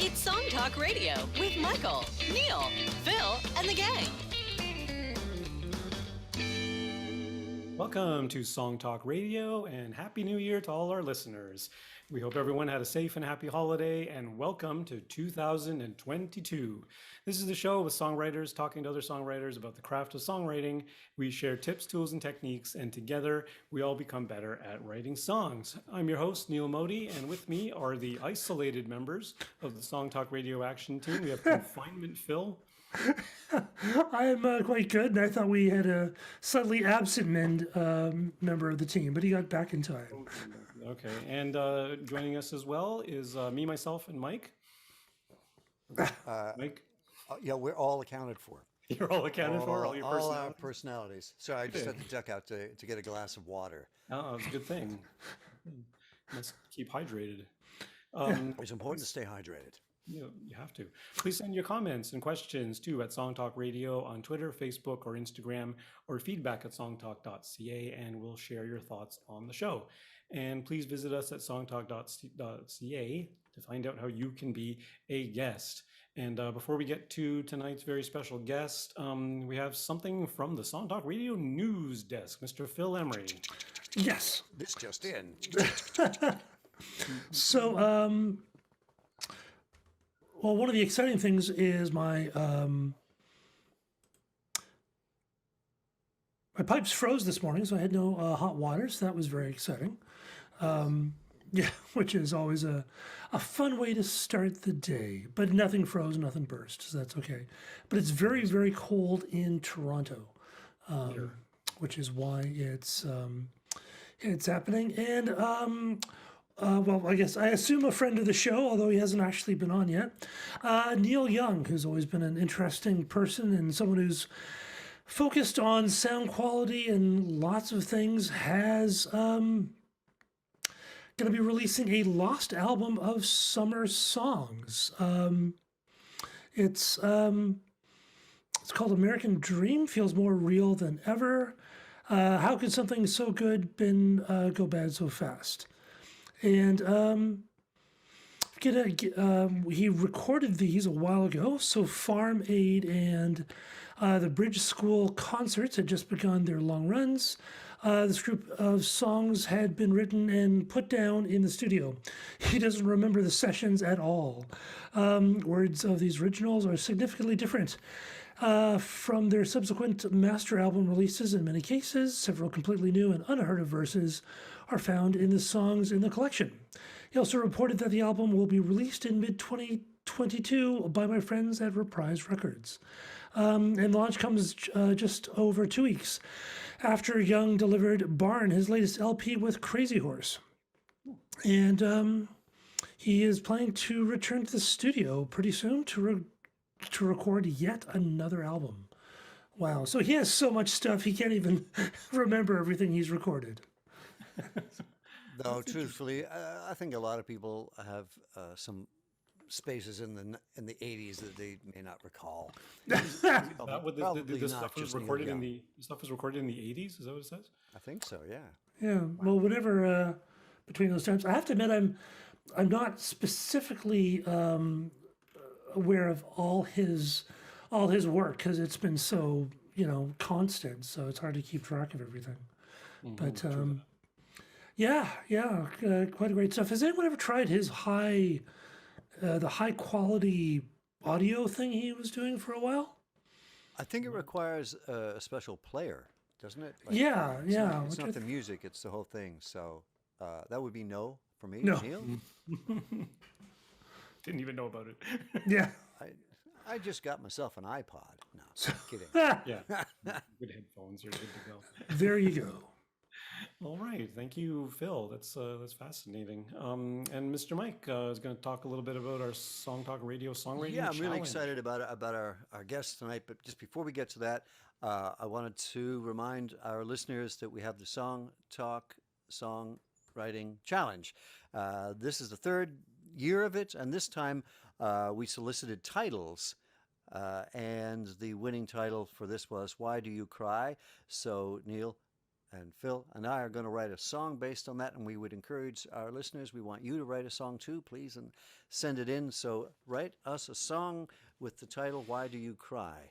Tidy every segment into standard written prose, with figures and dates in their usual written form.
It's Song Talk Radio with Michael, Neil, Phil, and the gang. Welcome to Song Talk Radio and Happy New Year to all our listeners. We hope everyone had a safe and happy holiday and welcome to 2022. This is the show with songwriters talking to other songwriters about the craft of songwriting. We share tips, tools, and techniques, and together we all become better at writing songs. I'm your host, Neil Modi, and with me are the isolated members of the Song Talk Radio Action Team. We have Confinement Phil. I am quite good, and I thought we had a slightly absent member of the team, but he got back in time. Okay, and joining us as well is me, myself, and Mike. Mike? Yeah, we're all accounted for. You're all accounted for? All your personalities? All our personalities. So I just had to duck out to get a glass of water. Oh, it's a good thing. Let's keep hydrated. It's important to stay hydrated. You have to. Please send your comments and questions too at SongTalk Radio on Twitter, Facebook, or Instagram, or feedback at songtalk.ca, and we'll share your thoughts on the show. And please visit us at songtalk.ca to find out how you can be a guest. And before we get to tonight's very special guest, we have something from the SongTalk Radio News Desk, Mr. Phil Emery. Yes. This just in. So, well, one of the exciting things is my pipes froze this morning, so I had no hot water, so that was very exciting. Yeah, which is always a fun way to start the day. But nothing froze, nothing burst, so that's okay. But it's very, very cold in Toronto, which is why it's happening. And well, I guess I assume a friend of the show, although he hasn't actually been on yet. Neil Young, who's always been an interesting person and someone who's focused on sound quality and lots of things, has going to be releasing a lost album of summer songs. It's called American Dream. Feels more real than ever. How could something so good go bad so fast? And he recorded these a while ago. So Farm Aid and the Bridge School Concerts had just begun their long runs. This group of songs had been written and put down in the studio. He doesn't remember the sessions at all. Words of these originals are significantly different from their subsequent master album releases in many cases. Several completely new and unheard of verses are found in the songs in the collection. He also reported that the album will be released in mid-2022 by my friends at Reprise Records. And the launch comes just over 2 weeks after Young delivered Barn, his latest LP with Crazy Horse. And he is planning to return to the studio pretty soon to record yet another album. Wow. So he has so much stuff, he can't even remember everything he's recorded. Though, truthfully, I think a lot of people have some spaces in the 80s that they may not recall. The stuff was recorded in the 80s. Is that what it says? I think so. Yeah. Yeah. Well, whatever between those times, I have to admit I'm not specifically aware of all his work because it's been so constant. So it's hard to keep track of everything. Mm-hmm, but quite great stuff. Has anyone ever tried his the high quality audio thing he was doing for a while? I think it requires a special player, doesn't it? It's not the music; it's the whole thing. So that would be no for me. No. Neil? Didn't even know about it. Yeah. I just got myself an iPod. No, kidding. Yeah, good headphones. You're good to go. There you go. All right, thank you, Phil. That's fascinating. And Mr. Mike is going to talk a little bit about our SongTalk Radio songwriting. Yeah, I'm really challenge. excited about our guest tonight. But just before we get to that, I wanted to remind our listeners that we have the SongTalk Songwriting Challenge. This is the third year of it, and this time we solicited titles. And the winning title for this was "Why Do You Cry?" So, Neil, and Phil and I are going to write a song based on that, and we would encourage our listeners. We want you to write a song too, please, and send it in. So write us a song with the title "Why Do You Cry?"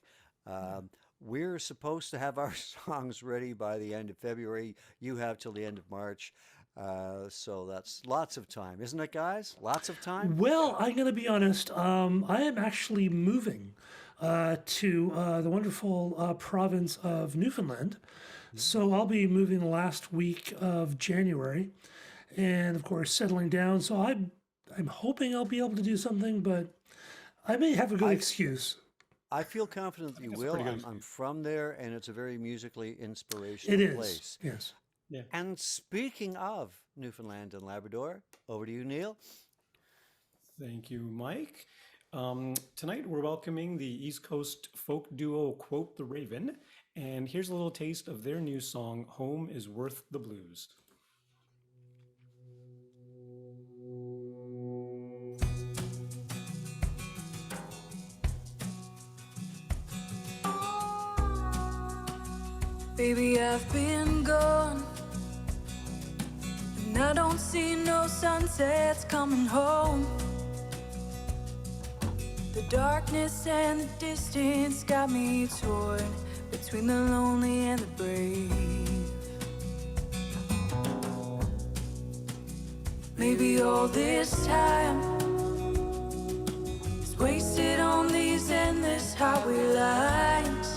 We're supposed to have our songs ready by the end of February. You have till the end of March. So that's lots of time, isn't it, guys? Lots of time? Well, I'm going to be honest. I am actually moving to the wonderful province of Newfoundland. So I'll be moving the last week of January, and of course settling down. So I'm hoping I'll be able to do something, but I may have a good excuse. I feel confident that you will. I'm from there, and it's a very musically inspirational It is. place. Yes. Yeah. And speaking of Newfoundland and Labrador, over to you, Neil. Thank you, Mike. Tonight we're welcoming the East Coast folk duo Quote the Raven, and here's a little taste of their new song, Home is Worth the Blues. Baby, I've been gone, and I don't see no sunsets coming home. The darkness and the distance got me torn between the lonely and the brave. Maybe all this time is wasted on these endless highway lines.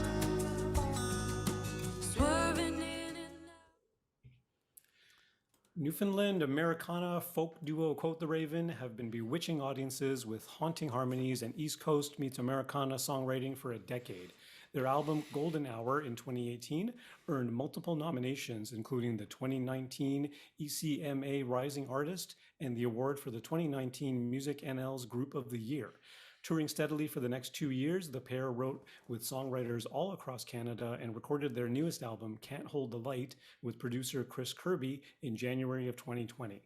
Newfoundland Americana folk duo Quote the Raven have been bewitching audiences with haunting harmonies and East Coast meets Americana songwriting for a decade. Their album Golden Hour in 2018 earned multiple nominations, including the 2019 ECMA Rising Artist and the award for the 2019 MusicNL's Group of the Year. Touring steadily for the next 2 years, the pair wrote with songwriters all across Canada and recorded their newest album, Can't Hold the Light, with producer Chris Kirby in January of 2020.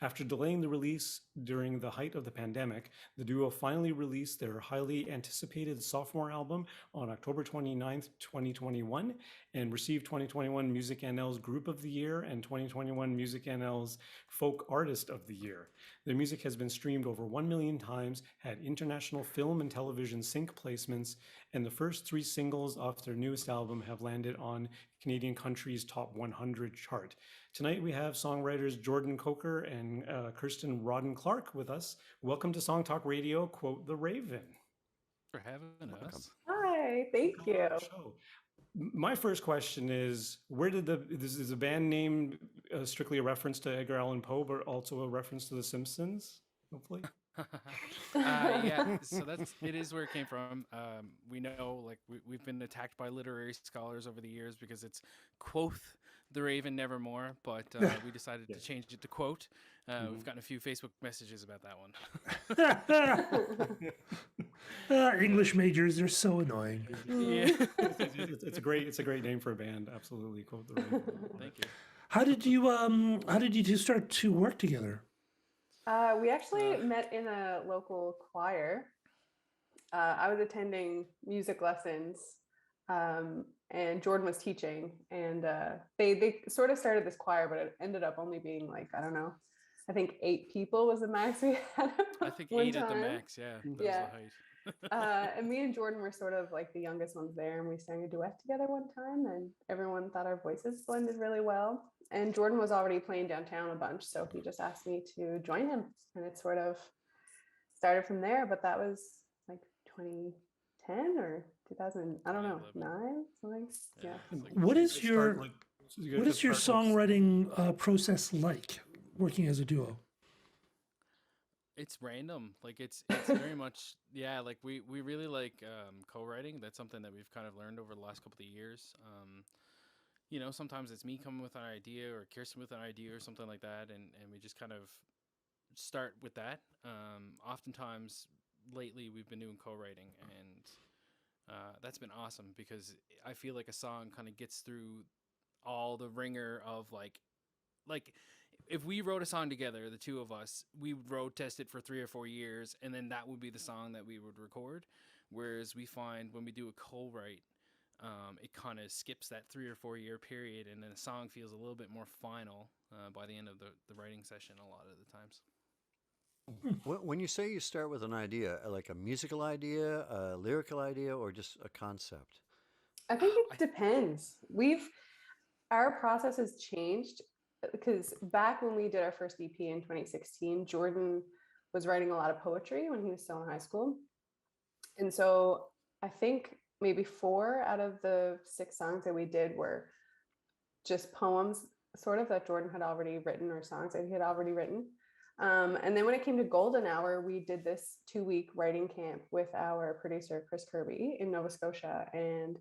After delaying the release during the height of the pandemic, the duo finally released their highly anticipated sophomore album on October 29th, 2021, and received 2021 MusicNL's Group of the Year and 2021 MusicNL's Folk Artist of the Year. Their music has been streamed over 1 million times, had international film and television sync placements, and the first 3 singles off their newest album have landed on Canadian Country's Top 100 chart. Tonight we have songwriters Jordan Coaker and Kirsten Rodden-Clarke with us. Welcome to SongTalk Radio, Quote the Raven. For having us. Hi, thank you. My first question is, where did this is a band name strictly a reference to Edgar Allan Poe, but also a reference to The Simpsons, hopefully? Yeah, so it is where it came from. We know, like, we've been attacked by literary scholars over the years because it's Quoth the Raven Nevermore, but we decided to change it to Quote. We've gotten a few Facebook messages about that one. English majors, they're so annoying. Yeah. It's a great name for a band. Absolutely, Quote the Raven. Thank you. How did you two start to work together? We actually met in a local choir. I was attending music lessons, and Jordan was teaching, and they sort of started this choir, but it ended up only being like, I don't know, I think 8 people was the max we had. I think 8 at the max, yeah. That was the height. And me and Jordan were sort of like the youngest ones there, and we sang a duet together one time, and everyone thought our voices blended really well. And Jordan was already playing downtown a bunch, so he just asked me to join him, and it sort of started from there. But that was like 2010 or 2000, I don't know, 9, something. Yeah. What is your songwriting process like, working as a duo? It's random. Like it's very much, yeah, like we really like co-writing. That's something that we've kind of learned over the last couple of years. You know, sometimes it's me coming with an idea or Kirsten with an idea or something like that, and we just kind of start with that. Oftentimes lately we've been doing co-writing, and that's been awesome because I feel like a song kind of gets through all the ringer of like if we wrote a song together, the two of us, we road test it for 3 or 4 years, and then that would be the song that we would record. Whereas we find when we do a co-write, it kind of skips that 3 or 4 year period, and then the song feels a little bit more final by the end of the writing session a lot of the times. When you say you start with an idea, like a musical idea, a lyrical idea, or just a concept? I think it depends. Our process has changed because back when we did our first EP in 2016, Jordan was writing a lot of poetry when he was still in high school. And so I think maybe 4 out of the 6 songs that we did were just poems sort of that Jordan had already written, or songs that he had already written. And then when it came to Golden Hour, we did this 2-week writing camp with our producer, Chris Kirby, in Nova Scotia. And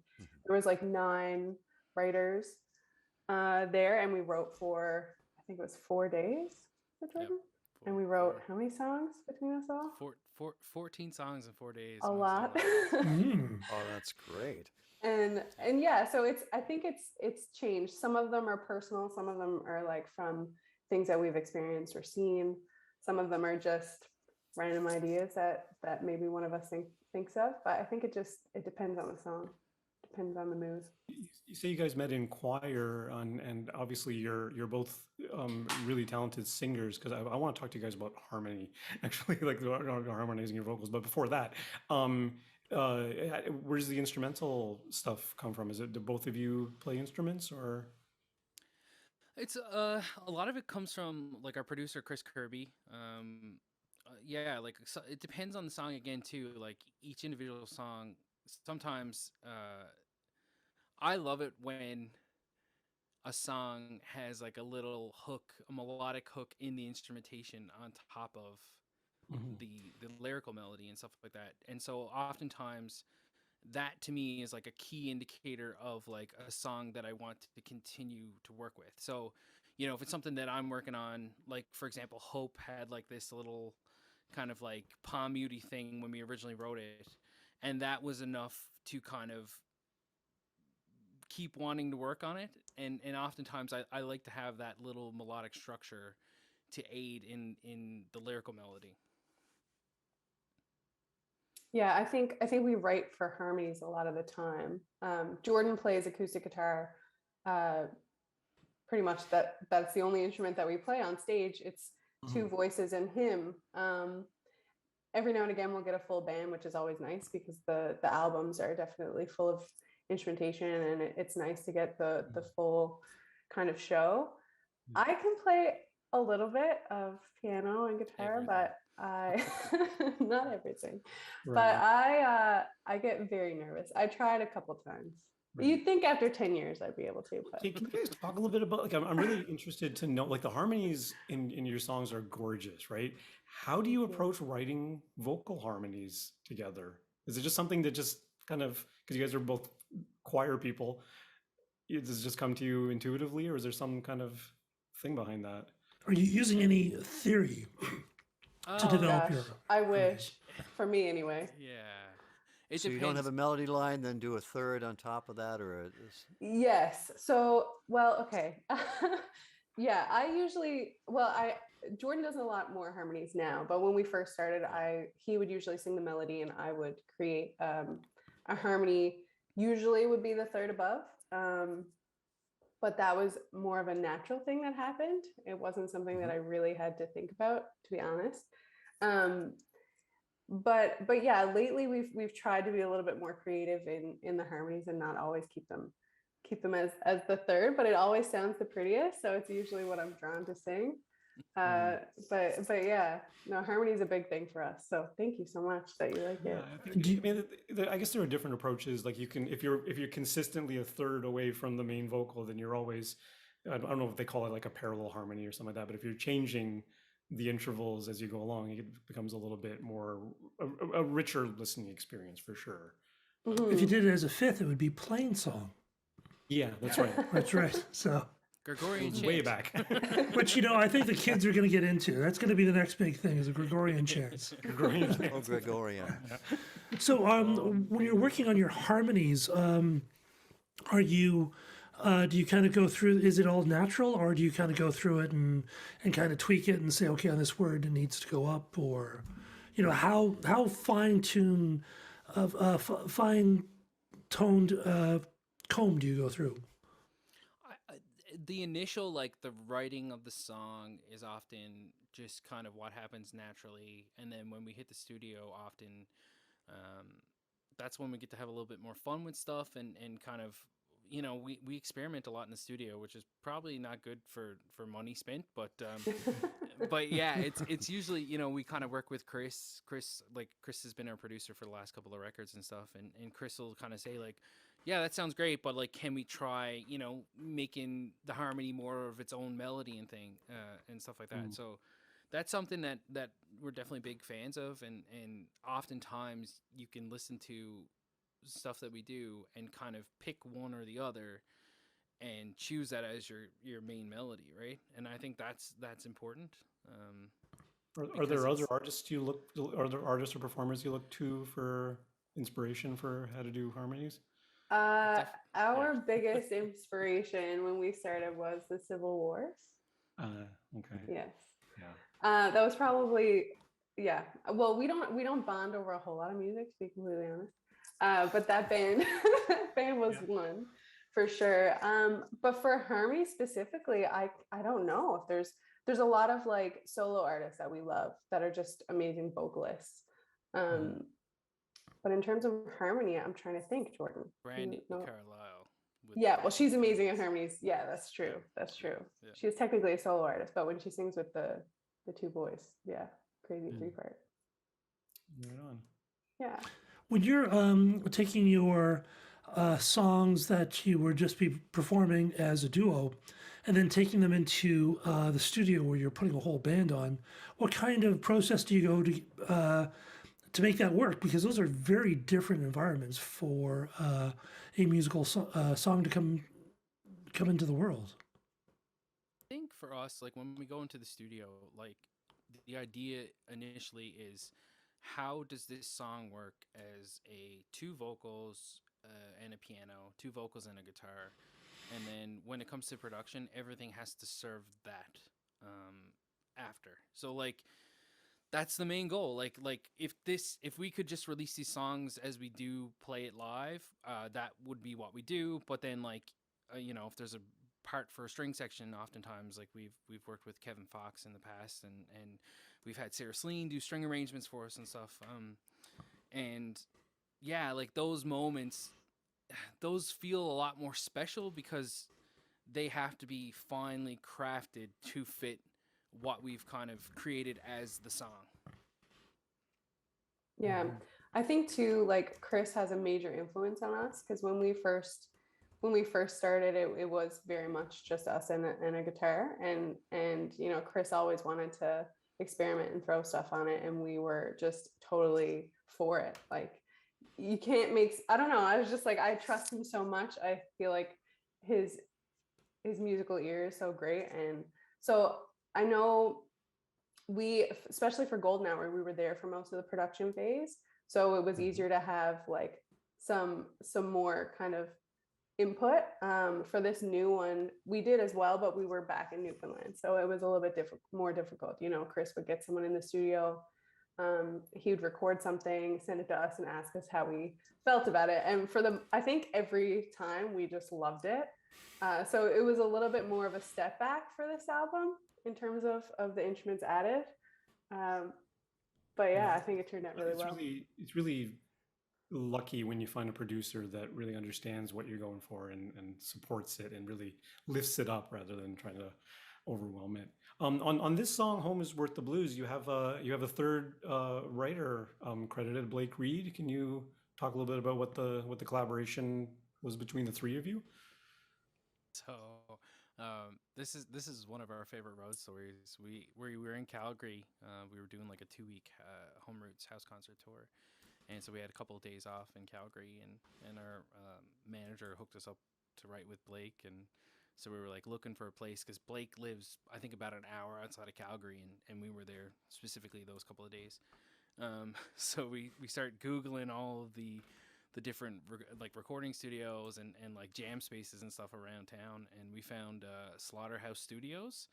there was like 9 writers there, and we wrote for, I think it was 4 days for Jordan. Yep. And we wrote how many songs between us all? 14 songs in 4 days. A lot. Oh, that's great. And yeah, so I think it's changed. Some of them are personal, some of them are like from things that we've experienced or seen. Some of them are just random ideas that maybe one of us thinks of. But I think it depends on the song, depends on the mood. You say you guys met in choir, and obviously you're both really talented singers, because I want to talk to you guys about harmony, actually, like harmonizing your vocals. But before that, where does the instrumental stuff come from? Do both of you play instruments, or? It's a lot of it comes from like our producer Chris Kirby. Yeah, like so it depends on the song again too. Like each individual song, sometimes I love it when a song has like a little hook, a melodic hook in the instrumentation on top of the lyrical melody and stuff like that. And so oftentimes that to me is like a key indicator of like a song that I want to continue to work with. So, you know, if it's something that I'm working on, like for example, Hope had like this little kind of like palm muty thing when we originally wrote it, and that was enough to kind of keep wanting to work on it. And oftentimes I like to have that little melodic structure to aid in the lyrical melody. Yeah, I think we write for harmonies a lot of the time. Jordan plays acoustic guitar. Pretty much that's the only instrument that we play on stage. It's 2 voices and him. Every now and again we'll get a full band, which is always nice because the albums are definitely full of instrumentation, and it's nice to get the full kind of show. I can play a little bit of piano and guitar, but I not everything. Right. But I get very nervous. I tried a couple times. Right. You'd think after 10 years I'd be able to. But. Can you guys talk a little bit about, like, I'm really interested to know, like, the harmonies in your songs are gorgeous, right? How do you approach writing vocal harmonies together? Is it just something that just kind of, because you guys are both choir people, does it just come to you intuitively, or is there some kind of thing behind that? Are you using any theory to develop your? I wish, for me anyway. Yeah. So you don't have a melody line, then do a third on top of that, or Yes. So, well, okay. Yeah, Jordan does a lot more harmonies now, but when we first started, he would usually sing the melody and I would create a harmony. Usually would be the third above. But that was more of a natural thing that happened. It wasn't something that I really had to think about, to be honest. But yeah, lately we've tried to be a little bit more creative in the harmonies and not always keep them as the third, but it always sounds the prettiest, so it's usually what I'm drawn to sing. But yeah, no, harmony is a big thing for us, so thank you so much that you like it. I guess there are different approaches. Like you can, if you're consistently a third away from the main vocal, then you're always, I don't know if they call it like a parallel harmony or something like that, but if you're changing the intervals as you go along, it becomes a little bit more a richer listening experience for sure. If you did it as a fifth, it would be plain song. Yeah, that's right. That's right. So Gregorian chant. Way back. Which, I think the kids are going to get into. That's going to be the next big thing, is a Gregorian chant. Oh, Gregorian. So when you're working on your harmonies, do you kind of go through, is it all natural, or do you kind of go through it and kind of tweak it and say, okay, on this word it needs to go up, or, how fine-toned comb do you go through? The initial, like the writing of the song is often just kind of what happens naturally, and then when we hit the studio, often um, that's when we get to have a little bit more fun with stuff, and kind of, we experiment a lot in the studio, which is probably not good for money spent, but yeah, it's usually, we kind of work with Chris has been our producer for the last couple of records and stuff, and Chris will kind of say like, yeah, that sounds great, but like, can we try, making the harmony more of its own melody and stuff like that. So that's something that we're definitely big fans of, and oftentimes you can listen to stuff that we do and kind of pick one or the other and choose that as your main melody, right? And I think that's important. Are there other artists are there artists or performers you look to for inspiration for how to do harmonies? Our biggest inspiration when we started was the Civil Wars. Okay. Yes. Yeah. That was probably, yeah. Well, we don't bond over a whole lot of music, to be completely honest. But that band was one for sure. But for Hermie specifically, I don't know if there's a lot of like solo artists that we love that are just amazing vocalists. But in terms of harmony, I'm trying to think, Jordan. Brandy Carlisle. Yeah, well, she's amazing at harmonies. Yeah, that's true. That's true. Yeah. She's technically a solo artist, but when she sings with the two boys, yeah, crazy 3-part. Right on. Yeah. When you're taking your songs that you were just be performing as a duo, and then taking them into the studio where you're putting a whole band on, what kind of process do you go to make that work? Because those are very different environments for a musical song to come into the world. I think for us, like when we go into the studio, like the idea initially is, how does this song work as a 2 vocals and a piano, 2 vocals and a guitar, and then when it comes to production, everything has to serve that after. So like, that's the main goal. Like if we could just release these songs as we do play it live, that would be what we do. But then like, if there's a part for a string section, oftentimes like we've worked with Kevin Fox in the past, and we've had Sarah Celine do string arrangements for us and stuff. And yeah, like those moments, those feel a lot more special because they have to be finely crafted to fit what we've kind of created as the song. Yeah, I think too, like Chris has a major influence on us, because when we first started, it was very much just us and a guitar, and Chris always wanted to experiment and throw stuff on it, and we were just totally for it. Like, you can't make, I don't know, I was just like, I trust him so much. I feel like his musical ear is so great, and so I know we, especially for Golden Hour, we were there for most of the production phase, so it was easier to have like some more kind of input. For this new one, we did as well, but we were back in Newfoundland, so it was a little bit more difficult. Chris would get someone in the studio, he would record something, send it to us, and ask us how we felt about it. And I think every time we just loved it. So it was a little bit more of a step back for this album in terms of the instruments added. But yeah, I think it turned out really well. It's really lucky when you find a producer that really understands what you're going for and supports it and really lifts it up rather than trying to overwhelm it. On this song, "Home Is Worth the Blues," you have a third writer credited, Blake Reed. Can you talk a little bit about what the collaboration was between the three of you? So this is one of our favorite road stories. We were in Calgary. We were doing like a 2-week Home Roots house concert tour, and so we had a couple of days off in Calgary, and our manager hooked us up to write with Blake, and so we were like looking for a place, because Blake lives, I think, about an hour outside of Calgary, and we were there specifically those couple of days. So we started Googling all of the different recording studios and like jam spaces and stuff around town, and we found Slaughterhouse Studios,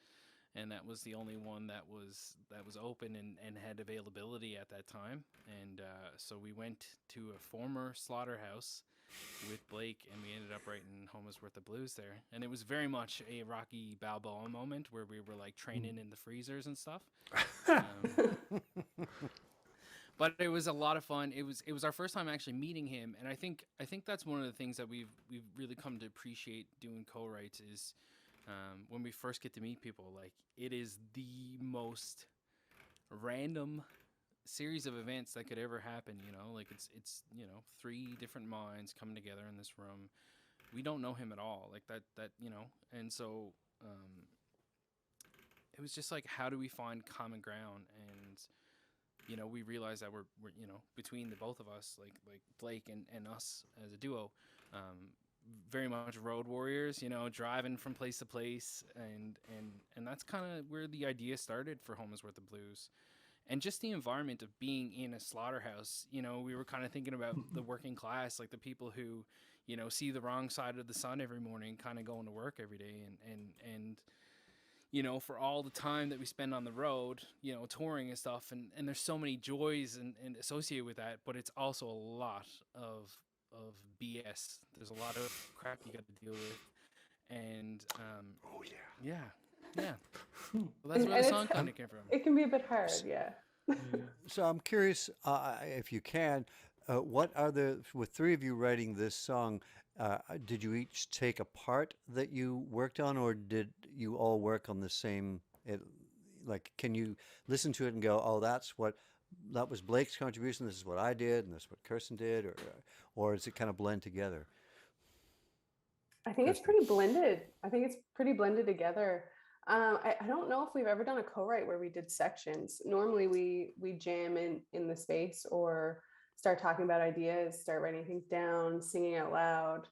and that was the only one that was open and had availability at that time. And so we went to a former Slaughterhouse with Blake, and we ended up writing Home is Worth the Blues there. And it was very much a Rocky Balboa moment where we were like training in the freezers and stuff. But it was a lot of fun. It was our first time actually meeting him, and I think that's one of the things that we've really come to appreciate doing co-writes is when we first get to meet people, like it is the most random series of events that could ever happen. You know, like it's you know, 3 different minds coming together in this room. We don't know him at all, like that you know, and so it was just like, how do we find common ground? And you know, we realized that we're you know, between the both of us, like Blake and us as a duo, very much road warriors, you know, driving from place to place, and that's kind of where the idea started for Home is Worth the Blues. And just the environment of being in a slaughterhouse, you know, we were kind of thinking about the working class, like the people who, you know, see the wrong side of the sun every morning, kind of going to work every day, and you know, for all the time that we spend on the road, you know, touring and stuff, and there's so many joys and associated with that, but it's also a lot of BS. There's a lot of crap you got to deal with, and yeah. Well, that's where the song kind of came from. It can be a bit hard, yeah. So I'm curious, if you can, what are with 3 of you writing this song, did you each take a part that you worked on, or did you all work on the same, like, can you listen to it and go, oh, that was Blake's contribution, this is what I did, and this is what Kirsten did, or does it kind of blend together? I think it's pretty blended. Together. I don't know if we've ever done a co-write where we did sections. Normally we jam in the space, or start talking about ideas, start writing things down, singing out loud,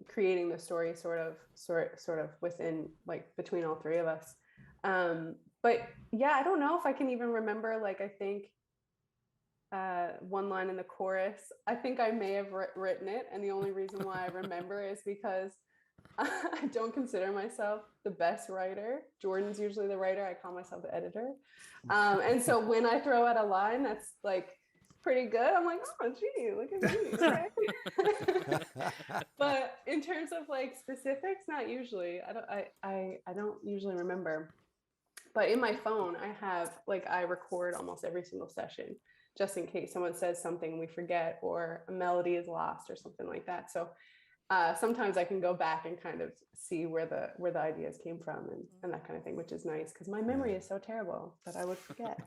creating the story sort of within, like, between all 3 of us. But yeah, I don't know if I can even remember, like, I think one line in the chorus, I think I may have written it, and the only reason why I remember is because I don't consider myself the best writer. Jordan's usually the writer. I call myself the editor. And so when I throw out a line that's like pretty good, I'm like, oh, gee, look at me. But in terms of like specifics, not usually. I don't usually remember. But in my phone, I record almost every single session, just in case someone says something we forget, or a melody is lost or something like that. So sometimes I can go back and kind of see where the ideas came from, and that kind of thing, which is nice because my memory is so terrible that I would forget.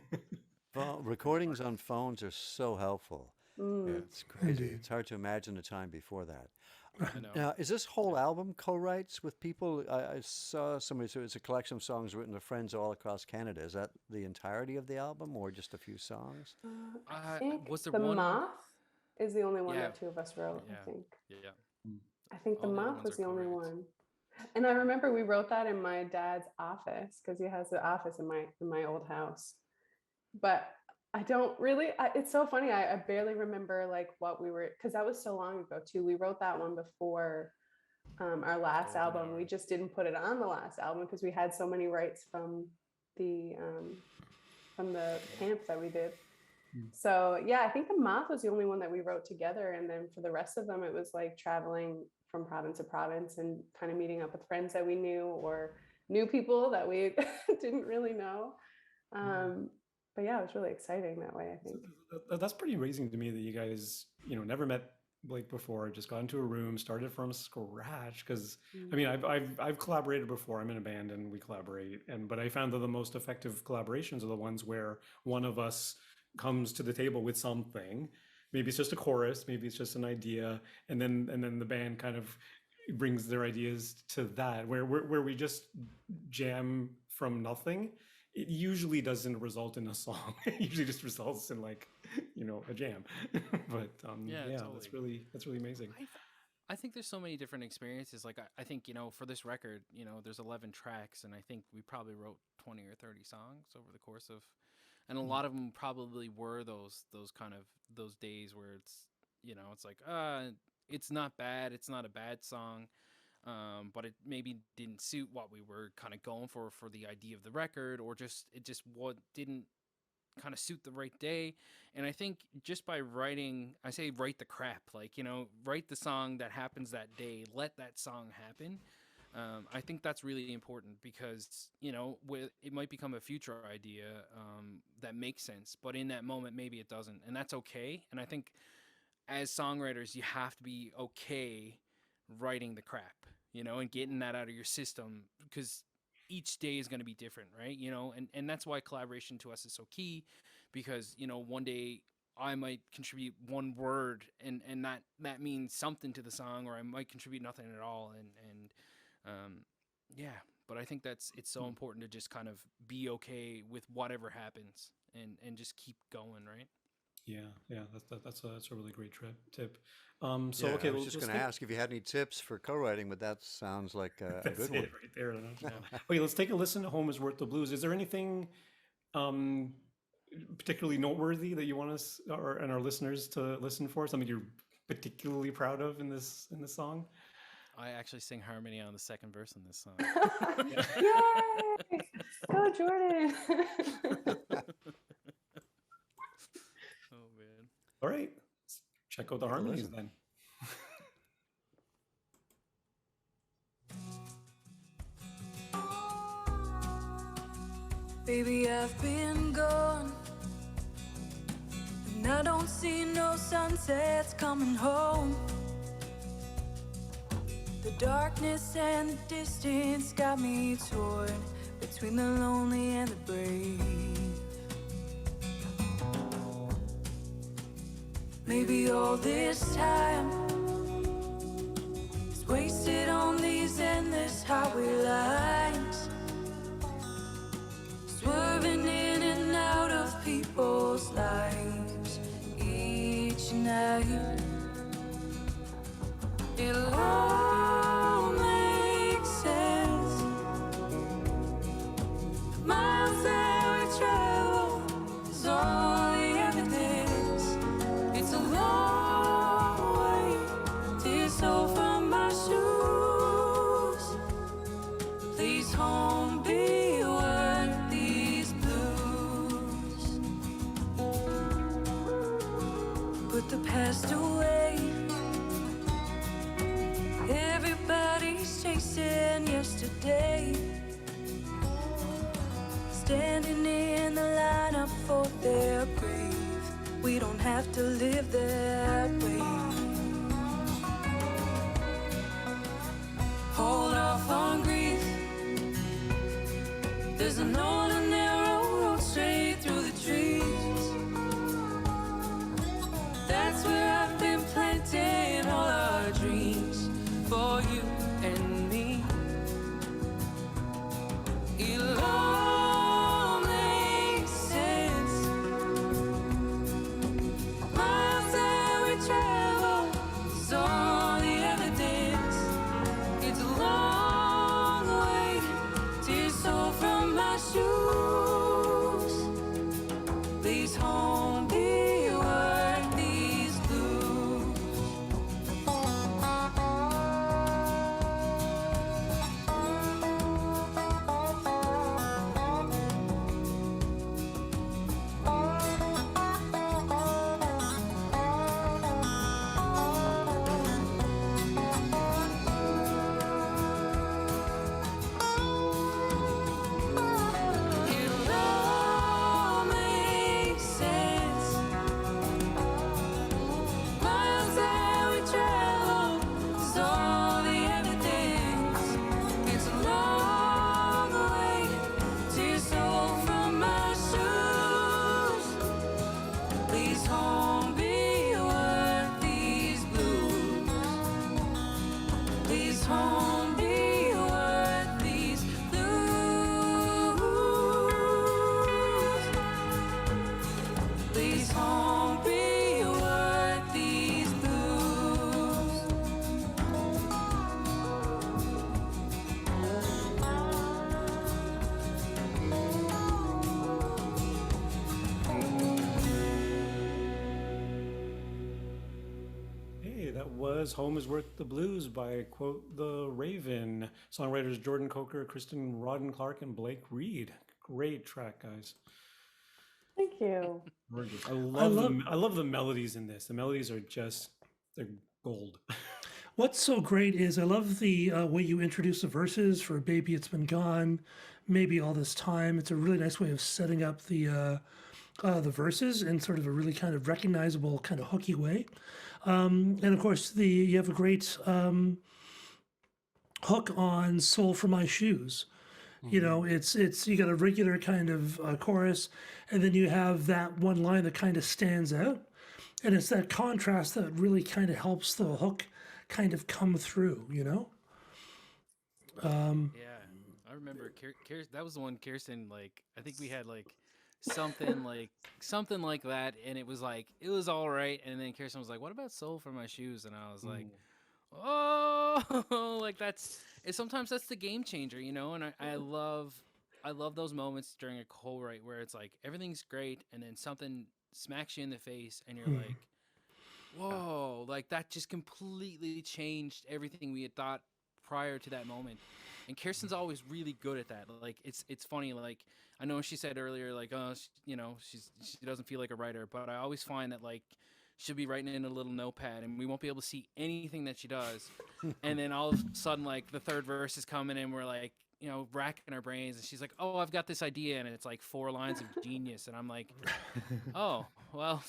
Well, recordings on phones are so helpful. Yeah, it's crazy. It's hard to imagine a time before that. I know. Now, is this whole album co-writes with people? I saw somebody said it's a collection of songs written to friends all across Canada. Is that the entirety of the album, or just a few songs? I think was there the one? Moth is the only one Yeah. that 2 of us wrote. Yeah. I think. Yeah. I think the All the other Moth ones was are the only co-writes. one. And I remember we wrote that in my dad's office, because he has the office in my old house. But I don't really, it's so funny. I barely remember like what we were, because that was so long ago too. We wrote that one before our last Golden album. Hour. We just didn't put it on the last album because we had so many rights from the camp that we did. So yeah, I think the Moth was the only one that we wrote together, and then for the rest of them, it was like traveling from province to province and kind of meeting up with friends that we knew, or new people that we didn't really know. But yeah, it was really exciting that way, I think. That's pretty amazing to me that you guys, never met Blake before, just got into a room, started from scratch. Because I mean, I've collaborated before. I'm in a band and we collaborate, but I found that the most effective collaborations are the ones where one of us comes to the table with something. Maybe it's just a chorus, maybe it's just an idea, and then the band kind of brings their ideas to that. Where we just jam from nothing, it usually doesn't result in a song. It usually just results in like, a jam. But Yeah, yeah, totally. that's really amazing. I think there's so many different experiences. Like I think, for this record, there's 11 tracks, and I think we probably wrote 20 or 30 songs over the course of, and a lot of them probably were those kind of those days where it's, it's like, it's not bad, it's not a bad song, but it maybe didn't suit what we were kind of going for the idea of the record, or it just what didn't kind of suit the right day. And I think just by writing, I say write the crap, like, you know, write the song that happens that day, let that song happen. I think that's really important because, you know, it might become a future idea that makes sense, but in that moment, maybe it doesn't. And that's okay. And I think as songwriters, you have to be okay writing the crap, you know, and getting that out of your system, because each day is going to be different, right? You know, and that's why collaboration to us is so key, because, you know, one day I might contribute one word and that means something to the song, or I might contribute nothing at all. Yeah, but I think it's so important to just kind of be okay with whatever happens and just keep going, right? Yeah, that's a really great tip. Yeah, Okay, I was well, just going to ask if you had any tips for co-writing, but that sounds like a that's good it one. right there. Yeah. Okay, let's take a listen to "Home Is Worth the Blues." Is there anything particularly noteworty that you want us and our listeners to listen for? Something you're particularly proud of in this song? I actually sing harmony on the second verse in this song. Yay! Go, Jordan! Oh man. All right, let's check out the harmonies listen. then. Baby, I've been gone, and I don't see no sunsets coming home. The darkness and the distance got me torn between the lonely and the brave. Maybe all this time is wasted on these endless highway lines, swerving in and out of people's lives each night. It all makes sense. The miles that we travel is all the evidence. It's a long way to so from my shoes. Please, home, be worth these blues. Put the past away. Everybody's chasing yesterday, standing in the lineup for their grave. We don't have to live that way. Hold off on grief. There's an old and narrow road straight through the trees. That's where I've been planting all our dreams for you and me. It'll all make sense. Miles that we travel is all the evidence. It's a long way to your soul from my shoes. Please, home, be worth these blues. It'll all make sense. Miles that we travel is all the evidence. It's a long way to your soul from my shoes. Please, home, be worth these blues. Please, home, be worth these blues. Please, home, be worth these blues. Hey, that was "Home Is Worth the Blues" by Quote the Raven. Songwriters Jordan Coaker, Kirsten Rodden-Clarke, and Blake Reed. Great track, guys. Thank you. Gorgeous. I love- I love the melodies in this. The melodies are just they're gold. What's so great is I love the way you introduce the verses for "Baby It's Been Gone," maybe all this time. It's a really nice way of setting up the verses in sort of a really kind of recognizable, kind of hooky way. And of course, you have a great hook on "Soul for My Shoes." You know, it's you got a regular kind of chorus, and then you have that one line that kind of stands out, and it's that contrast that really kind of helps the hook kind of come through. You know. Yeah, I remember that was the one Kirsten, like, I think we had like something like that, and it was all right, and then Kirsten was like, "What about Soul for My Shoes?" And I was like, "Oh, like sometimes that's the game changer, you know." And I love those moments during a co-write where it's like everything's great, and then something smacks you in the face, and you're like, "Whoa!" Like that just completely changed everything we had thought prior to that moment. And Kirsten's always really good at that. Like it's funny. Like I know she said earlier, like she doesn't feel like a writer, but I always find that like she'll be writing in a little notepad, and we won't be able to see anything that she does. And then all of a sudden, like the third verse is coming, and we're like, racking our brains, and she's like, "Oh, I've got this idea," and it's like 4 lines of genius, and I'm like, "Oh, well,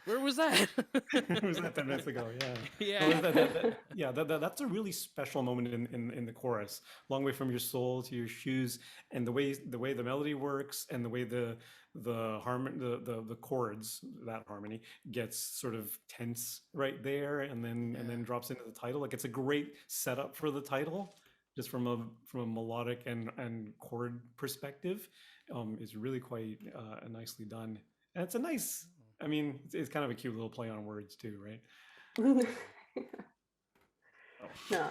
where was that?" It was that 10 minutes ago, yeah. Yeah. That's a really special moment in the chorus. Long way from your soul to your shoes, and the way the melody works, and the way the chords, that harmony gets sort of tense right there, and then drops into the title. Like it's a great setup for the title, just from a melodic and chord perspective, is really quite nicely done. And it's a nice. I mean, it's kind of a cute little play on words too, right? No.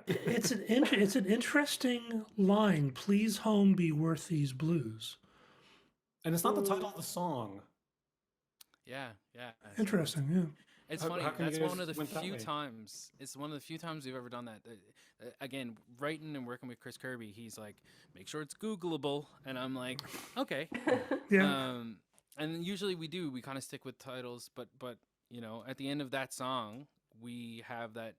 It's an interesting line. "Please home be worth these blues." And it's not the title of the song. Yeah. Interesting, yeah. It's How funny. come you That's guys one of the went that few way? times. It's one of the few times we've ever done that. Again, writing and working with Chris Kirby, he's like, "Make sure it's Googleable," and I'm like, "Okay." Yeah. And usually we kind of stick with titles, but at the end of that song, we have that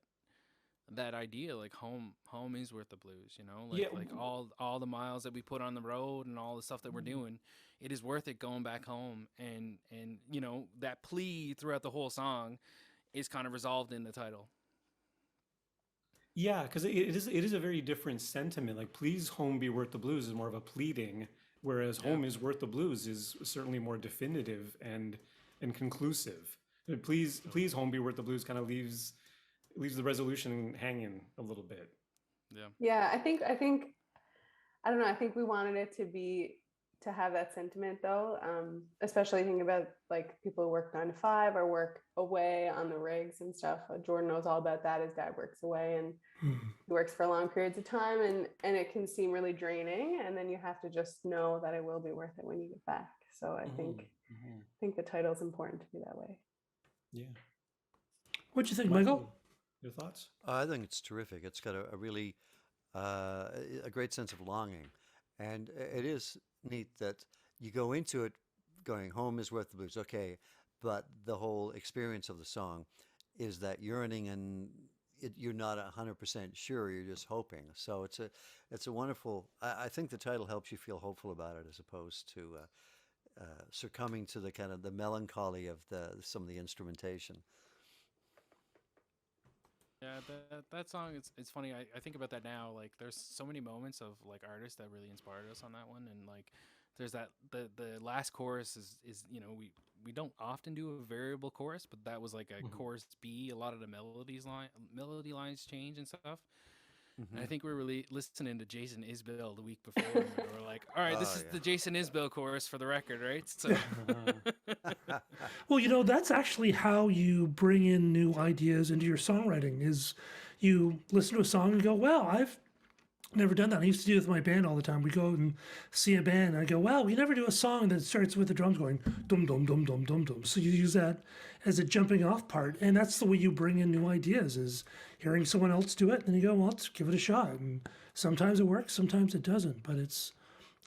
idea, like home is worth the blues, Yeah. like all the miles that we put on the road and all the stuff that we're doing, it is worth it going back home, and that plea throughout the whole song is kind of resolved in the title. Yeah, because it is a very different sentiment. Like, please home be worth the blues is more of a pleading, whereas home is worth the blues is certainly more definitive and conclusive. Please home be worth the blues kind of leaves the resolution hanging a little bit. Yeah, I think I don't know. I think we wanted it to have that sentiment though, especially thinking about like people who work 9 to 5 or work away on the rigs and stuff. Jordan knows all about that. His dad works away, and he works for long periods of time, and it can seem really draining, and then you have to just know that it will be worth it when you get back. So I think the title is important to be that way. Yeah. What'd you think, Michael? Your thoughts? I think it's terrific. It's got a really a great sense of longing, and it is neat that you go into it going, "Home is worth the blues." Okay, but the whole experience of the song is that yearning, and you're not 100% sure. You're just hoping. So it's a wonderful. I think the title helps you feel hopeful about it, as opposed to succumbing to the kind of the melancholy of some of the instrumentation. Yeah, that song, it's funny. I think about that now. Like, there's so many moments of like artists that really inspired us on that one, and like, there's that the last chorus is we don't often do a variable chorus, but that was like a chorus B. A lot of the melody lines change and stuff. And I think we were really listening to Jason Isbell the week before, and we were like, "All right, this is the Jason Isbell chorus for the record, right?" So. Well, that's actually how you bring in new ideas into your songwriting. Is you listen to a song and go, "Wow, I've never done that." I used to do it with my band all the time. We go and see a band, and I go, "Wow, we never do a song that starts with the drums going dum dum dum dum dum dum." So you use that as a jumping off part, and that's the way you bring in new ideas. Is hearing someone else do it, and you go, "Well, let's give it a shot." And sometimes it works, sometimes it doesn't. But it's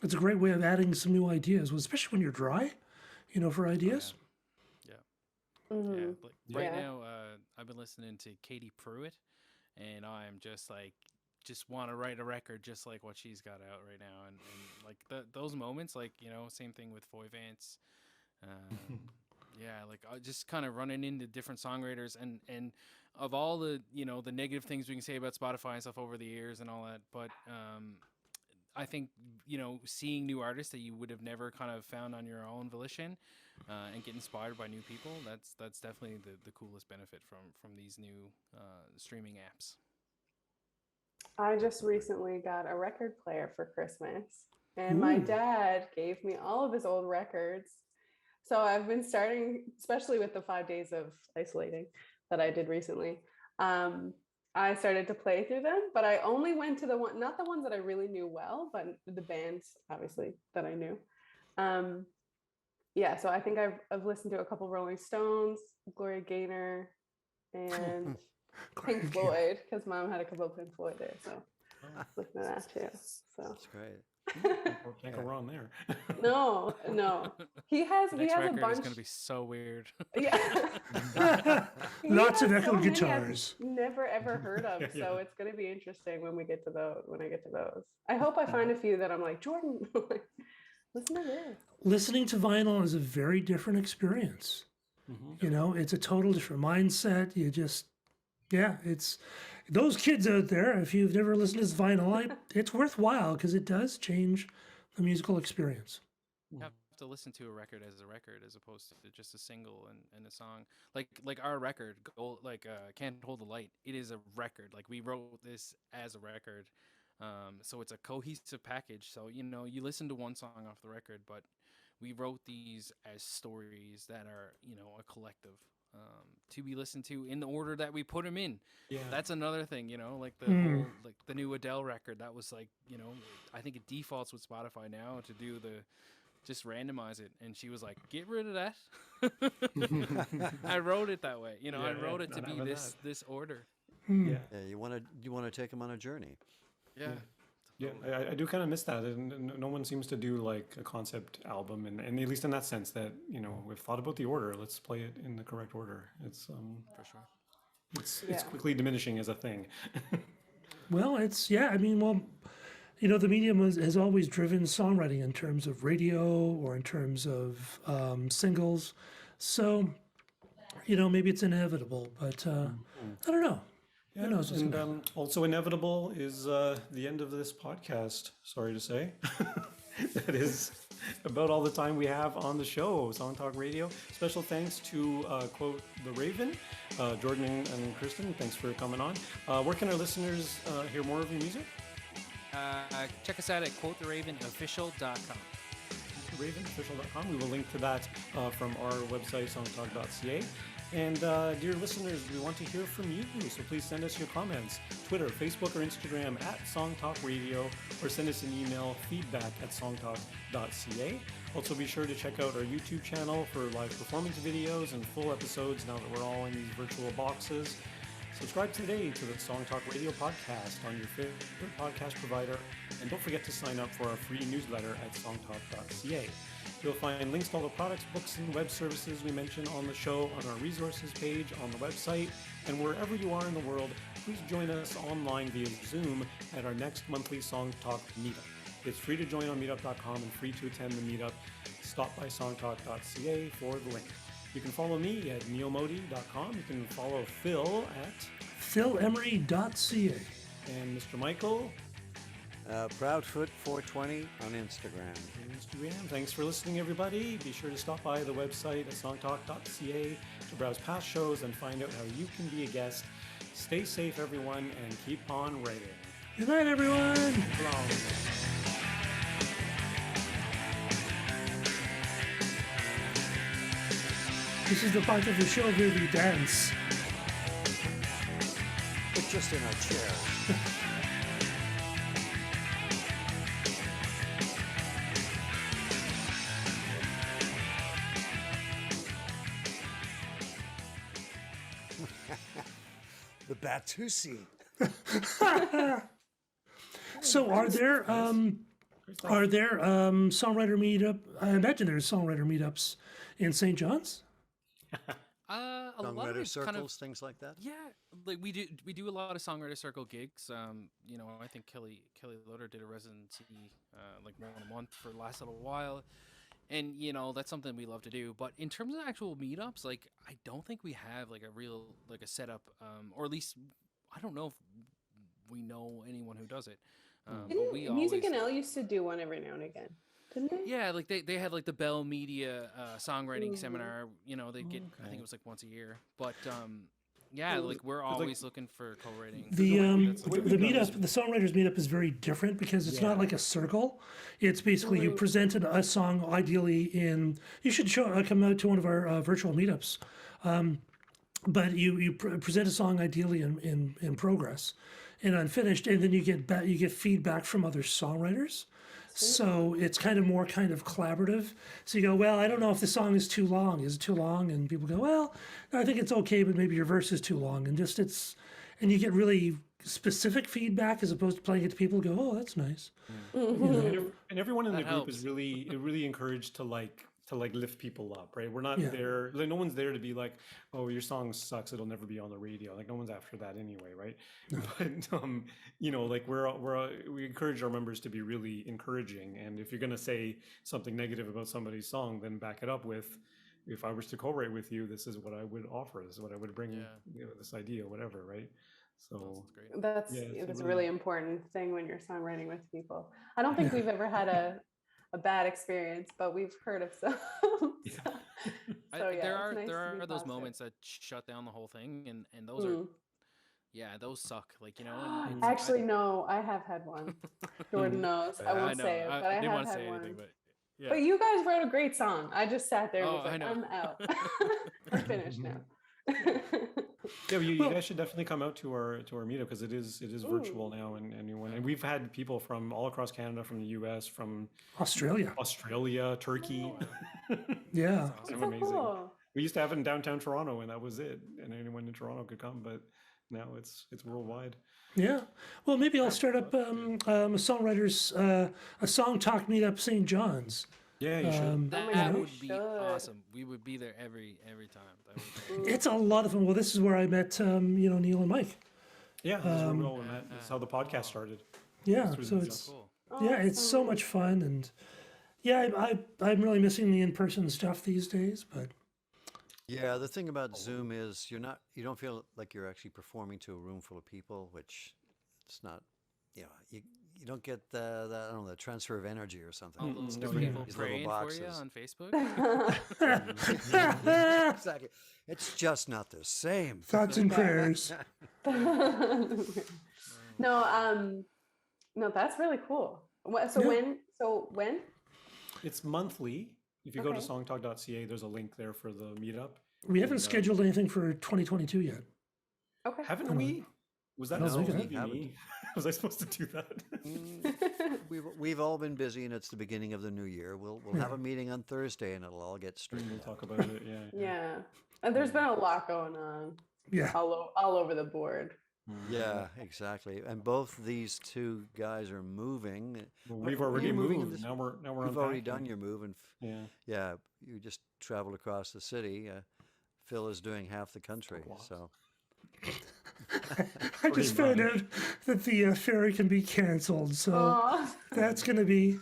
a great way of adding some new ideas, especially when you're dry. for ideas. Yeah. Mhm. Yeah. Like right Yeah. now, I've been listening to Katie Pruitt, and I'm just like, just want to write a record just like what she's got out right now, and like those moments, like same thing with Foy Vance. Yeah, like just kind of running into different songwriters, and of all the the negative things we can say about Spotify and stuff over the years and all that, but I think seeing new artists that you would have never kind of found on your own volition, and get inspired by new people. That's definitely the coolest benefit from these new streaming apps. I just recently got a record player for Christmas, and my Ooh. dad gave me all of his old records. So I've been starting, especially with the 5 days of isolating that I did recently. I started to play through them, but I only went to not the ones that I really knew well, but the bands obviously that I knew. Yeah, so I think I've listened to a couple Rolling Stones, Gloria Gaynor, and Pink Floyd, because Mom had a couple of Pink Floyd there, so listen to that too. So That's great. Can't go wrong there. no, he has The he next has a record bunch. is going to be so weird. Yeah. He Lots of has echo so many I've guitars. never ever heard of, Yeah. so it's going to be interesting when we get to those. When I get to those, I hope I find a few that I'm like, Jordan, listen to this. Listening to vinyl is a very different experience. It's a total different mindset. You just, it's those kids out there. If you've never listened to this vinyl, it's worthwhile because it does change the musical experience. You have to listen to a record as opposed to just a single and a song. Like our record, Can't Hold the Light. It is a record. Like we wrote this as a record. So it's a cohesive package. So you listen to one song off the record, but we wrote these as stories that are a collective, to be listened to in the order that we put them in. Yeah. That's another thing, like the whole, like the new Adele record. That was like, I think it defaults with Spotify now to do just randomize it, and she was like, "Get rid of that." I wrote it that way, I wrote it to be this order. Yeah. Yeah, you want to take them on a journey. Yeah. Yeah, I do kind of miss that. And no one seems to do like a concept album, and at least in that sense that we've thought about the order. Let's play it in the correct order. It's For sure. it's quickly diminishing as a thing. Well, the medium has always driven songwriting in terms of radio or in terms of singles. So, maybe it's inevitable, but I don't know. Yeah, Who knows what's and gonna happen? also inevitable is the end of this podcast. Sorry to say, that is about all the time we have on the show, SongTalk Radio. Special thanks to quote the Raven, Jordan and Kristen. Thanks for coming on. Where can our listeners hear more of your music? Check us out at quotetheravenofficial.com. ravenofficial.com. We will link to that from our website, songtalk.ca. And dear listeners, we want to hear from you, so please send us your comments. Twitter, Facebook, or Instagram at SongTalk Radio, or send us an email, feedback@songtalk.ca. Also be sure to check out our YouTube channel for live performance videos and full episodes now that we're all in these virtual boxes. Subscribe today to the SongTalk Radio podcast on your favorite podcast provider, and don't forget to sign up for our free newsletter at songtalk.ca. You'll find links to all the products, books, and web services we mention on the show on our resources page on the website. And wherever you are in the world, please join us online via Zoom at our next monthly Song Talk meetup. It's free to join on meetup.com and free to attend the meetup. Stop by songtalk.ca for the link. You can follow me at neomodi.com. You can follow Phil at philemery.ca. and Mr. Michael. Proudfoot420 on Instagram. Thanks for listening, everybody. Be sure to stop by the website at songtalk.ca to browse past shows and find out how you can be a guest. Stay safe, everyone, and keep on writing. Good night, everyone. This is the part of the show where we dance. But just in our chairs. The Batusi. So are there Great stuff. Are there songwriter meetup? I imagine there's songwriter meetups in St. John's. A lot Songwriter of circles, kind of, things like that. yeah, like we do a lot of songwriter circle gigs. You know, I think Kelly Loader did a residency like one a month for the last little while, and you know that's something we love to do. But in terms of actual meetups, like I don't think we have like a real like a setup, or at least I don't know if we know anyone who does it. But we always, MusicNL used to do one every now and again, didn't they? yeah, like they had like the Bell Media songwriting Mhm. seminar. You know, they get I think Okay. it was like once a year. But yeah, like we're like- always looking for co-writing. The That's the something we've done meetup, the songwriters meetup is very different because it's not Yeah. like a circle. It's basically you presented a song ideally in. You should come out to one of our virtual meetups. But you present a song ideally in progress and unfinished, and then you get feedback from other songwriters. So it's kind of more kind of collaborative. So you go, well, I don't know if the song is too long. Is it too long? And people go, well, I think it's okay, but maybe your verse is too long. And and you get really specific feedback as opposed to playing it to people who go, oh, that's nice. And everyone in the That group is helps. really encouraged to lift people up, right? We're not Yeah. there, like no one's there to be like, oh, your song sucks, it'll never be on the radio. Like no one's after that anyway, right? But you know, like we encourage our members to be really encouraging, and if you're gonna say something negative about somebody's song, then back it up with, if I was to co-write with you, this is what I would offer, this is what I would bring, Yeah. you know, this idea, whatever, right? So That's great. That's Yeah, it's that's a really- really important thing when you're songwriting with people. I don't think we've ever had a bad experience, but we've heard of some. So, yeah, there it's are nice there to be are those positive. moments that shut down the whole thing, and those are Mm. yeah, those suck. Like you know, and it's, Actually, no, I have had one. Jordan knows. I I won't know. say it, but I didn't have want to had say one. anything, but yeah. But you guys wrote a great song. I just sat there and Oh, was I like, know. I'm out. I'm finished now. yeah, you Well- guys should definitely come out to our meetup because it is virtual now, and we've had people from all across Canada, from the U.S., from Australia. Australia, Turkey. Yeah. Kind of So amazing. cool. We used to have it in downtown Toronto, and that was it, and anyone in Toronto could come. But now it's worldwide. Yeah. Well, maybe I'll start up a songwriters, a song talk meetup St. John's. Yeah, you should. Oh my That God, we would be should. awesome. We would be there every time. That would be It's a lot of fun. Well, this is where I met, Neil and Mike. Yeah, that's where we all met. That's how the podcast started. Yeah. through So the it's, cool. yeah, it's so much fun. And yeah, I'm really missing the in-person stuff these days, but Yeah, the thing about Zoom is you don't feel like you're actually performing to a room full of people, which it's not, you don't get the I don't know, the transfer of energy or something. All those It's no, different yeah. in people these little praying for you boxes. on Facebook. Exactly. It's just not the same. thoughts and prayers. No, that's really cool. What, so Yeah. when? It's monthly. If you go to Okay. songtalk.ca, there's a link there for the meetup. We haven't scheduled anything for 2022 yet. Okay. Haven't we? Was that No, supposed we to be haven't. me? Was I supposed to do that? We've all been busy, and it's the beginning of the new year. We'll have a meeting on Thursday, and it'll all get We'll straightened out. talk about it. Yeah. Yeah. And there's been a lot going on Yeah. all over the board. Yeah, exactly. And both these two guys are moving. Well, we've Are already you moving in moved. this- Now we're You've already unpacking. done your move, and Yeah. yeah, you just traveled across the city. Phil is doing half the country, lot. so I just Pretty found out that the ferry can be canceled, so Aw, that's gonna be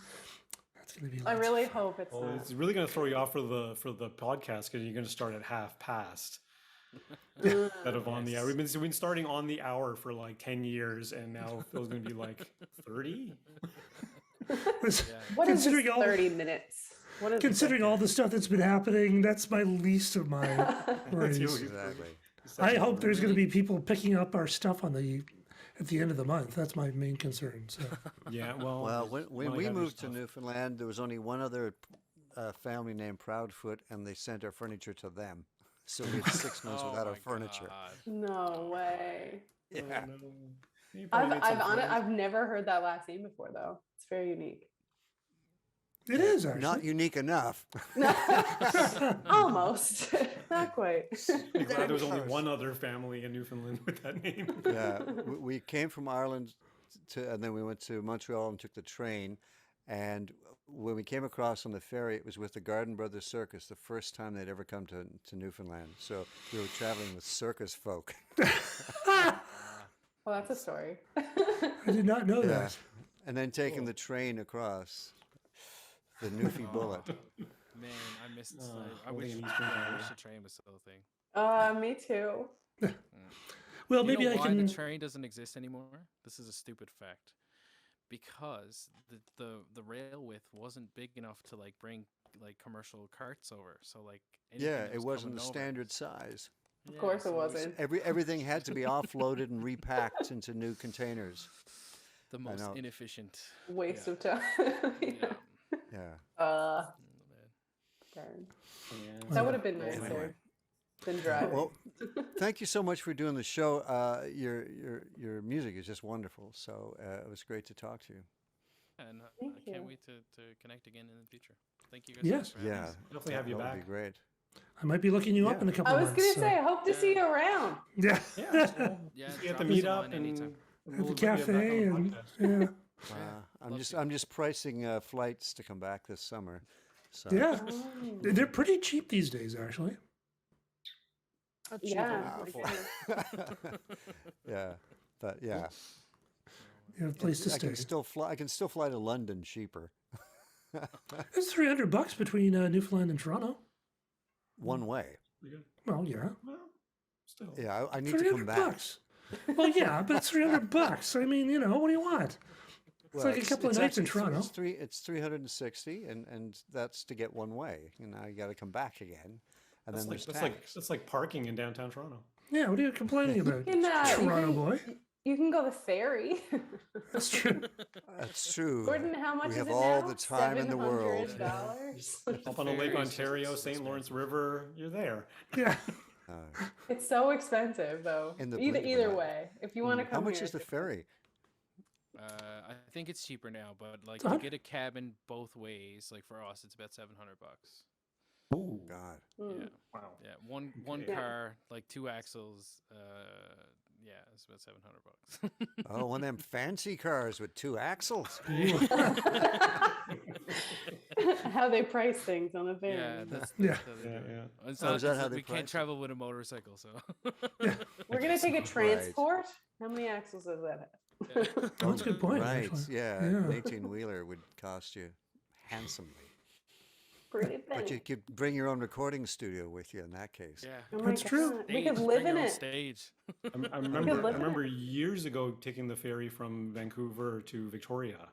I lots really hope it's Well, not. it's really going to throw you off for the podcast because you're going to start at half past Mm. instead of on the hour. We've been starting on the hour for like 10 years, and now Phil's going to be like 30. of- What is this considering all 30 minutes? What is considering all the stuff that's been happening, that's my least of my worries. exactly. I hope there's going to be people picking up our stuff at the end of the month. That's my main concern. So Yeah, well, Well, when I we have your moved to stuff. Newfoundland, there was only one other family named Proudfoot, and they sent our furniture to them. So we had 6 months Oh without our my furniture. God. No way. Oh, Yeah. no. You probably made some friends. I've never heard that last name before though. It's very unique. it is actually. Not unique enough. Almost. Not quite. I'm glad there was only Close. one other family in Newfoundland with that name. Yeah, we came from Ireland and then we went to Montreal and took the train, And when we came across on the ferry, it was with the Garden Brothers Circus, the first time they'd ever come to Newfoundland. So we were traveling with circus folk. Well, that's a story. I did not know that. And then taking the train across the Newfie Bullet. Man, I missed. I only wish in I Eastern wish the train was still a thing. Me too. Well, You maybe know I why can. the train doesn't exist anymore? This is a stupid fact. Because the rail width wasn't big enough to like bring like commercial carts over. So like anything Yeah, that it was wasn't the coming over- standard size. Of course it so wasn't. Everything had to be offloaded and repacked into new containers. the most know. inefficient. Waste Yeah. of time. Yeah. Yeah. Uh, Man. darn. Yeah. That would have been nicer Anyway. than driving. Well, thank you so much for doing the show. Your music is just wonderful. So it was great to talk to you. And Thank I can't you. wait to connect again in the future. Thank you guys. Yes. so much for having Yeah, us. Definitely have you that back. would be great. I might be looking you up Yeah. in a couple I was months. gonna so- say, I hope to see you around. Yeah. Yeah, so Yeah, see you at the drop us a meetup line and anytime. At the we'll get you back on cafe the and podcast. yeah. I'm just pricing flights to come back this summer. So Yeah. They're pretty cheap these days, actually. Yeah. yeah, but yeah, You have a place to I stay. can still fly. I can still fly to London cheaper. It's $300 between Newfoundland and Toronto. One way. Pretty good. Well, yeah. Well, still. Yeah, I need to come back. $300. Well, yeah, but it's $300. I mean, you know, what do you want? It's like a couple of nights in Toronto. It's 360, and that's to get one way. And now you got to come back again, and That's then like, there's that's like parking in downtown Toronto. Yeah, what are you complaining about? You can, Toronto boy. You can go the ferry. That's true. That's true. Gordon, how much We is have it all now? the time in the world. $700. Up on a Lake Ferry is just Ontario, so St. Lawrence expensive. River, you're there. Yeah. It's so expensive, though. In the blink of an Either eye. way, if you want to How come much here, is the it's ferry? I think it's cheaper now, but like Uh-huh. to get a cabin both ways, like for us, it's about $700. Oh, God. expensive. Yeah, wow. yeah. One Yeah. car, like 2 axles. Yeah, it's about $700. Oh, one of them fancy cars with 2 axles. How they price things on the ferry. Yeah, that's Yeah. how they Yeah, do it. yeah. It's Oh, not is that 'cause how they we price can't it? travel with a motorcycle, so. We're gonna take a transport. How many axles does that have? Oh, that's a good point, Right. actually. Yeah. Yeah. An 18-wheeler would cost you handsomely. Pretty But you thing. could bring your own recording studio with you in that case. Yeah. Oh my That's true. God, We Stage, could live bring your in own it. Stage. I live remember in it. years ago taking the ferry from Vancouver to Victoria,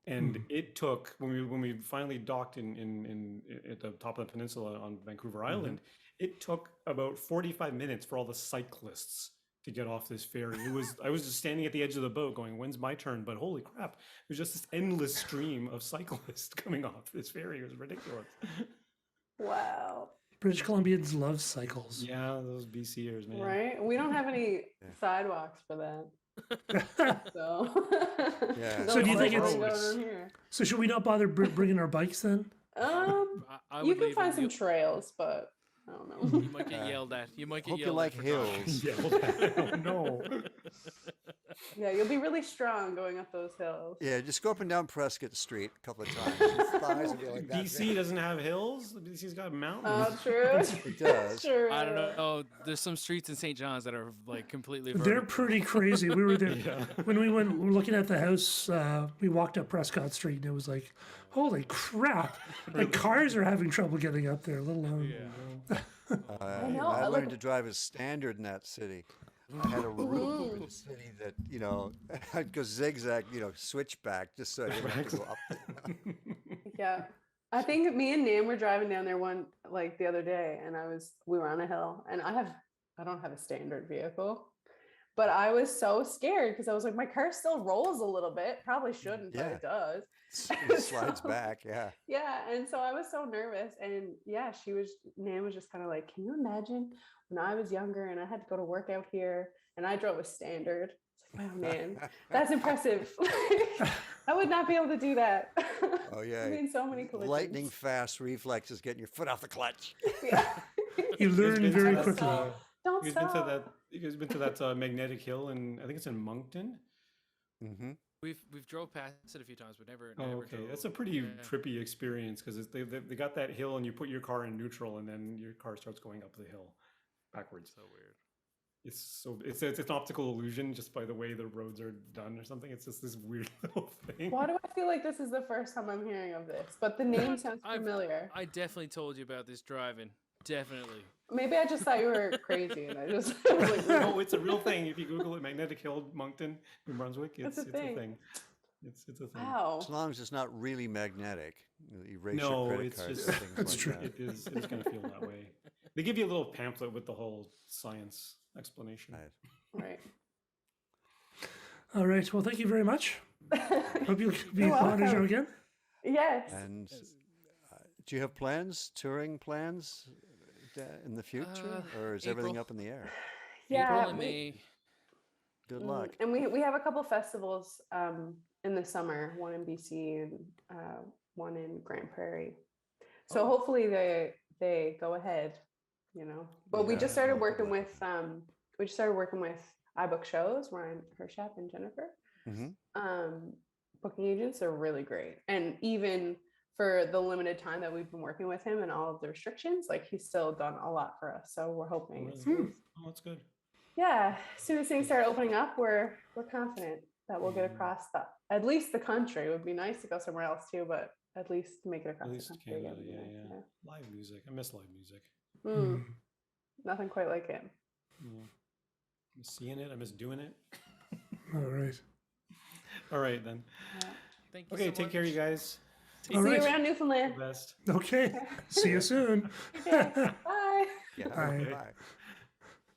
and it took when we finally docked in at the top of the peninsula on Vancouver Island. It took about 45 minutes for all the cyclists to get off this ferry. I was just standing at the edge of the boat going, "When's my turn?" But holy crap, there's just this endless stream of cyclists coming off this ferry. It was ridiculous. Wow. British Columbians love cycles. Yeah, those BCers, man. Right? We don't have any sidewalks for that. So. Yeah. No So do you think cycling it's- going on here. So should we not bother bringing our bikes then? I You would can leave find it. some trails, but I don't know. You might get yelled at. You might get Hope you yelled like at for talking. hills. Yeah, oh, no. Yeah, you'll be really strong going up those hills. Yeah, just go up and down Prescott Street a couple of times. Your thighs will be like that. BC doesn't have hills. BC's got mountains. Oh, true. It does. True. I don't know. Oh, there's some streets in St. John's that are like completely They're vertical. pretty crazy. We were there when we were looking at the house. We walked up Prescott Street, and it was like, holy crap! Like cars are having trouble getting up there, let alone. know, I I learned look- to drive as standard in that city. I had a route in the city that, I'd go zigzag, switchback just so I didn't have to go up there. Yeah. I think me and Nam were driving down there the other day, and we were on a hill, and I don't have a standard vehicle, but I was so scared because I was like, my car still rolls a little bit. Probably shouldn't, but Yeah. it does. It slides back, yeah. Yeah. And so I was so nervous. And yeah, Nam was just kind of like, can you imagine when I was younger and I had to go to work out here and I drove a standard? It's like, wow, man, that's impressive. I would not be able to do that. Oh, yeah. I mean, so many collisions. Lightning fast reflexes, getting your foot off the clutch. Yeah. You learn been to very that, quickly. Don't stop. You guys been to that magnetic hill, and I think it's in Moncton. Mm-hmm. We've drove past it a few times, but never. Oh, never okay. drove. That's a pretty trippy experience because they got that hill and you put your car in neutral and then your car starts going up the hill backwards. So weird. It's an optical illusion just by the way the roads are done or something. It's just this weird little thing. Why do I feel like this is the first time I'm hearing of this? But the name sounds familiar. I definitely told you about this driving. Definitely. Maybe I just thought you were crazy, and I just was like, No, it's a real thing. If you Google it, magnetic hill Moncton, New Brunswick, it's a thing. It's a thing. wow. As long as it's not really magnetic, you erase your No, credit it's cards just and things That's like true. that. it is going to feel that way. They give you a little pamphlet with the whole science explanation. Right. Right. All right. Well, thank you very much. Hope you'll be You're on the show welcome. again. Yes. And do you have plans, touring plans in the future, or is everything April. up in the air? Yeah. April and May. Good luck. And we have a couple festivals in the summer, one in BC and one in Grand Prairie. So hopefully they go ahead, you know. But we just started working with iBook Shows, Ryan Hershap and Jennifer. Mm-hmm. Booking agents are really great, and even for the limited time that we've been working with him and all of the restrictions, like he's still done a lot for us. So we're hoping. Oh, that's good. Yeah, as soon as things start opening up, we're confident that we'll get across at least the country. It would be nice to go somewhere else too, but at least make it across At the least country. Canada, again. yeah. Live music. I miss live music. Nothing quite like it. Yeah. I miss seeing it. I miss doing it. All right. All right, then. Thank you. Okay, so take much. care, you guys. All See right. you around Newfoundland. The best. Okay. See you soon. Okay, bye. Yeah. Bye. Bye.